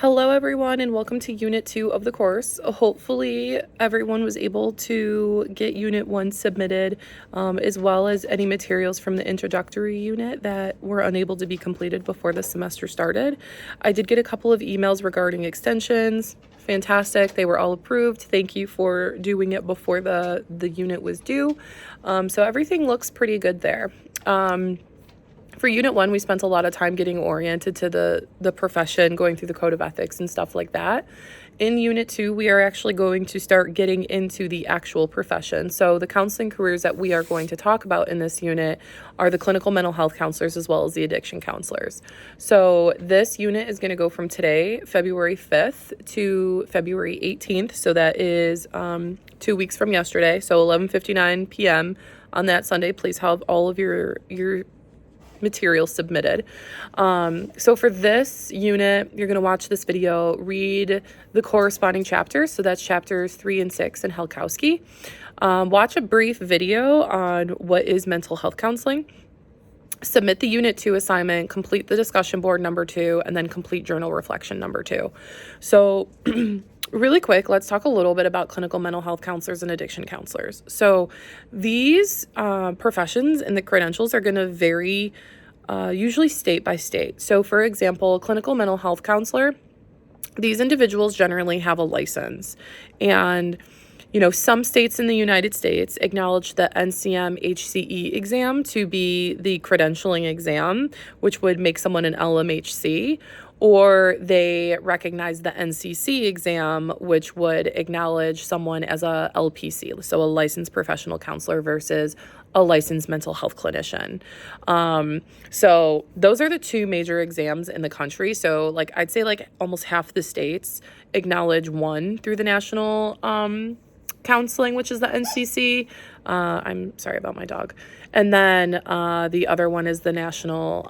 Hello everyone and welcome to Unit 2 of the course. Hopefully everyone was able to get Unit 1 submitted, as well as any materials from the introductory unit that were unable to be completed before the semester started. I did get a couple of emails regarding extensions. Fantastic. They were all approved. Thank you for doing it before the unit was due. So everything looks pretty good there. For Unit 1, we spent a lot of time getting oriented to the profession, going through the code of ethics and stuff like that. In Unit 2, we are actually going to start getting into the actual profession. So the counseling careers that we are going to talk about in this unit are the clinical mental health counselors as well as the addiction counselors. So this unit is going to go from today, February 5th, to February 18th. So that is 2 weeks from yesterday. So 11:59 p.m. on that Sunday. Please have all of your material submitted. So for this unit, you're going to watch this video, read the corresponding chapters. So that's chapters 3 and 6 in Helkowski. Watch a brief video on what is mental health counseling. Submit the Unit 2 assignment, complete the discussion board number 2, and then complete journal reflection number 2. So really quick, let's talk a little bit about clinical mental health counselors and addiction counselors. So these professions and the credentials are going to vary usually state by state. So for example, a clinical mental health counselor, these individuals generally have a license. And some states in the United States acknowledge the NCM HCE exam to be the credentialing exam, which would make someone an LMHC, or they recognize the NCC exam, which would acknowledge someone as a LPC, so a licensed professional counselor versus a licensed mental health clinician. So those are the two major exams in the country. So I'd say almost half the states acknowledge one through the national counseling, which is the NCC. I'm sorry about my dog. And then the other one is the National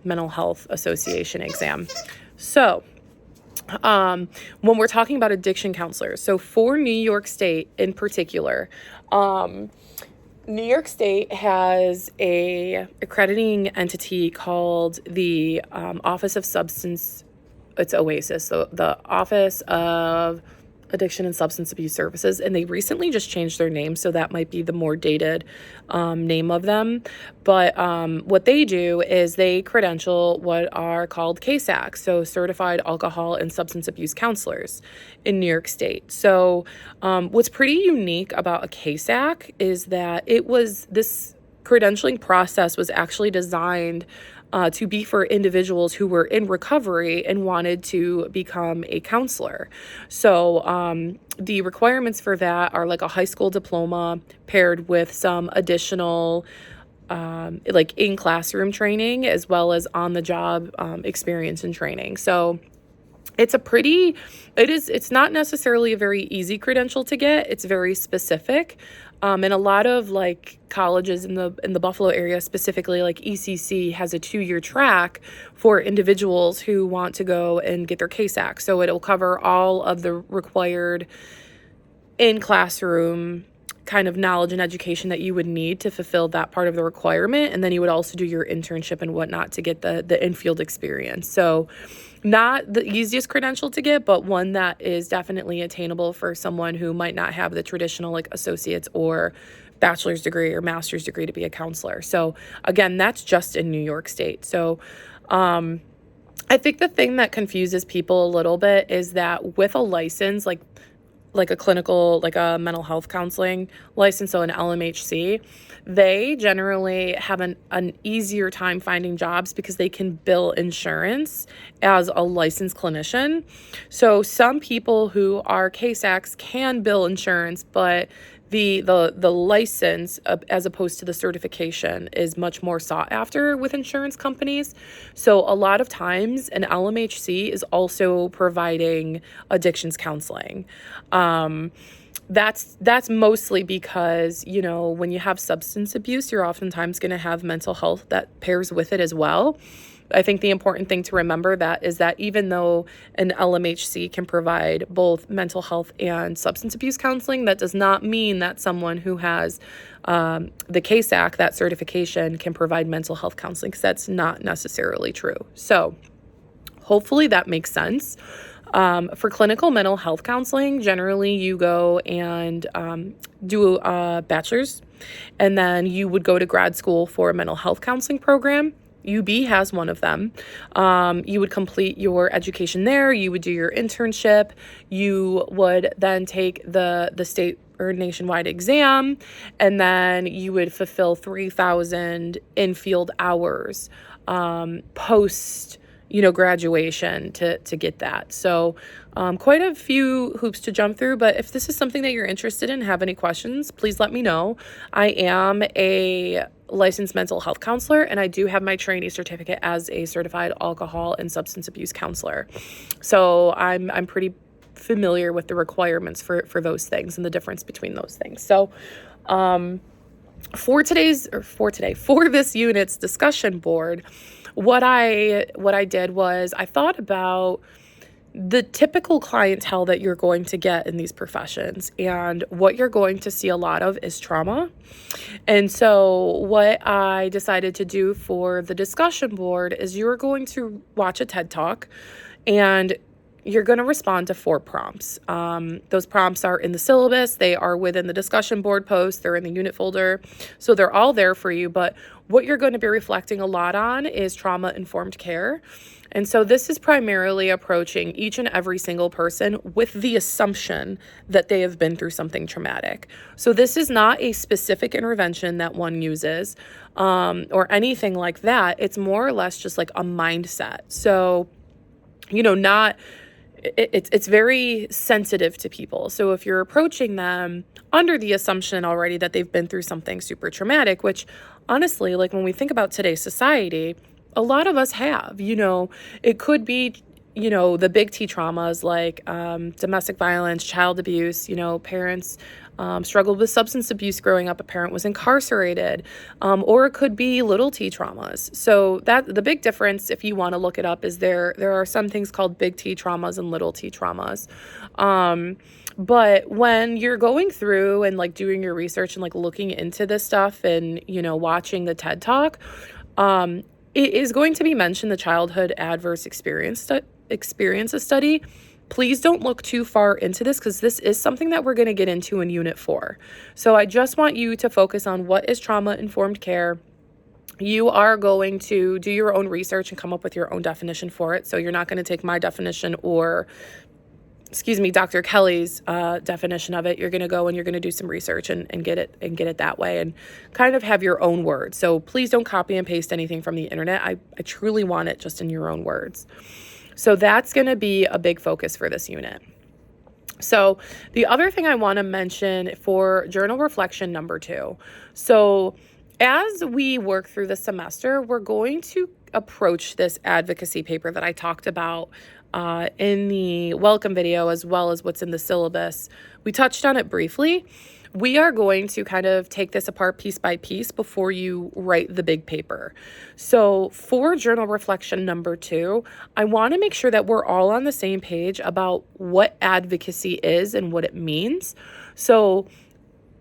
Mental Health Association exam. So when we're talking about addiction counselors, so for New York State in particular, New York State has a accrediting entity called the Office of Substance, it's OASIS, so the Office of Addiction and Substance Abuse Services, and they recently just changed their name, so that might be the more dated name of them. But what they do is they credential what are called CASACs, so Certified Alcohol and Substance Abuse Counselors in New York State. So what's pretty unique about a CASAC is that this credentialing process was actually designed to be for individuals who were in recovery and wanted to become a counselor. So the requirements for that are a high school diploma paired with some additional in classroom training as well as on the job experience and training. So it's not necessarily a very easy credential to get. It's very specific. And a lot of colleges in the Buffalo area, specifically ECC, has a 2-year track for individuals who want to go and get their CASAC. So it'll cover all of the required in-classroom kind of knowledge and education that you would need to fulfill that part of the requirement. And then you would also do your internship and whatnot to get the in-field experience. So not the easiest credential to get, but one that is definitely attainable for someone who might not have the traditional associate's or bachelor's degree or master's degree to be a counselor. So again, that's just in New York State. So I think the thing that confuses people a little bit is that with a license, like a clinical, a mental health counseling license, so an LMHC, they generally have an easier time finding jobs because they can bill insurance as a licensed clinician. So some people who are CASACs can bill insurance, but the license as opposed to the certification is much more sought after with insurance companies. So a lot of times an LMHC is also providing addictions counseling. That's mostly because, when you have substance abuse, you're oftentimes going to have mental health that pairs with it as well. I think the important thing to remember is that even though an LMHC can provide both mental health and substance abuse counseling, that does not mean that someone who has the CASAC, that certification, can provide mental health counseling, because that's not necessarily true. So Hopefully that makes sense. For clinical mental health counseling, generally you go and do a bachelor's, and then you would go to grad school for a mental health counseling program. UB has one of them. You would complete your education there. You would do your internship. You would then take the state or nationwide exam, and then you would fulfill 3,000 in-field hours post graduation to get that. So quite a few hoops to jump through, but if this is something that you're interested in, have any questions, please let me know. I am a licensed mental health counselor, and I do have my trainee certificate as a certified alcohol and substance abuse counselor. So I'm pretty familiar with the requirements for those things and the difference between those things. So for this unit's discussion board, what I did was I thought about the typical clientele that you're going to get in these professions, and what you're going to see a lot of is trauma. And so what I decided to do for the discussion board is you're going to watch a TED Talk, and you're going to respond to 4 prompts. Those prompts are in the syllabus. They are within the discussion board post. They're in the unit folder. So they're all there for you. But what you're going to be reflecting a lot on is trauma-informed care. And so this is primarily approaching each and every single person with the assumption that they have been through something traumatic. So this is not a specific intervention that one uses or anything like that. It's more or less just like a mindset. So, it's very sensitive to people. So if you're approaching them under the assumption already that they've been through something super traumatic, which honestly, like when we think about today's society, a lot of us have, it could be, the big T traumas like domestic violence, child abuse, parents struggled with substance abuse growing up, a parent was incarcerated, or it could be little T traumas. So that the big difference, if you want to look it up, is there are some things called big T traumas and little T traumas. But when you're going through and like doing your research and like looking into this stuff and, watching the TED Talk, it is going to be mentioned the childhood adverse experiences study. Please don't look too far into this because this is something that we're going to get into in Unit 4. So I just want you to focus on what is trauma-informed care. You are going to do your own research and come up with your own definition for it. So you're not going to take my definition or, Dr. Kelly's definition of it. You're going to go and you're going to do some research and get it that way and kind of have your own words. So please don't copy and paste anything from the internet. I truly want it just in your own words. So that's going to be a big focus for this unit. So the other thing I want to mention for journal reflection number 2. So as we work through the semester, we're going to approach this advocacy paper that I talked about in the welcome video, as well as what's in the syllabus. We touched on it briefly. We are going to kind of take this apart piece by piece before you write the big paper. So for journal reflection number 2, I want to make sure that we're all on the same page about what advocacy is and what it means. So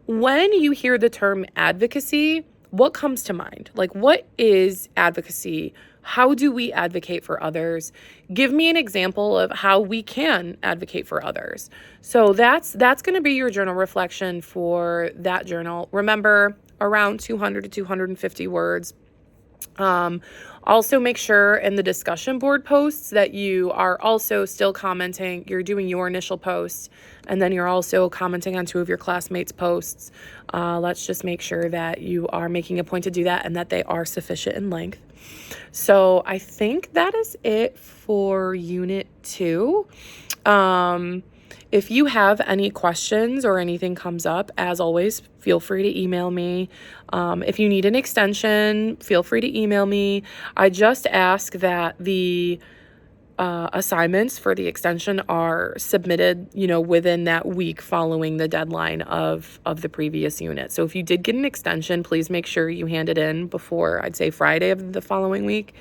when you hear the term advocacy, what comes to mind? Like, what is advocacy? How do we advocate for others? Give me an example of how we can advocate for others. So that's going to be your journal reflection for that journal. Remember, around 200 to 250 words. Also make sure in the discussion board posts that you are also still commenting. You're doing your initial post, and then you're also commenting on 2 of your classmates' posts. Let's just make sure that you are making a point to do that and that they are sufficient in length. So I think that is it for Unit 2. If you have any questions or anything comes up, as always, feel free to email me. If you need an extension, feel free to email me. I just ask that the assignments for the extension are submitted, within that week following the deadline of the previous unit. So if you did get an extension, please make sure you hand it in before, I'd say, Friday of the following week.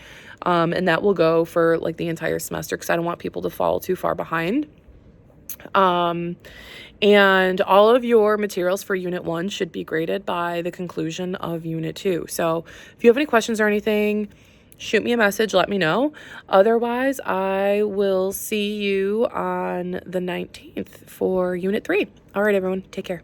And that will go for like the entire semester because I don't want people to fall too far behind. And all of your materials for Unit 1 should be graded by the conclusion of Unit 2. So if you have any questions or anything, shoot me a message, let me know. Otherwise, I will see you on the 19th for Unit 3. All right, everyone, take care.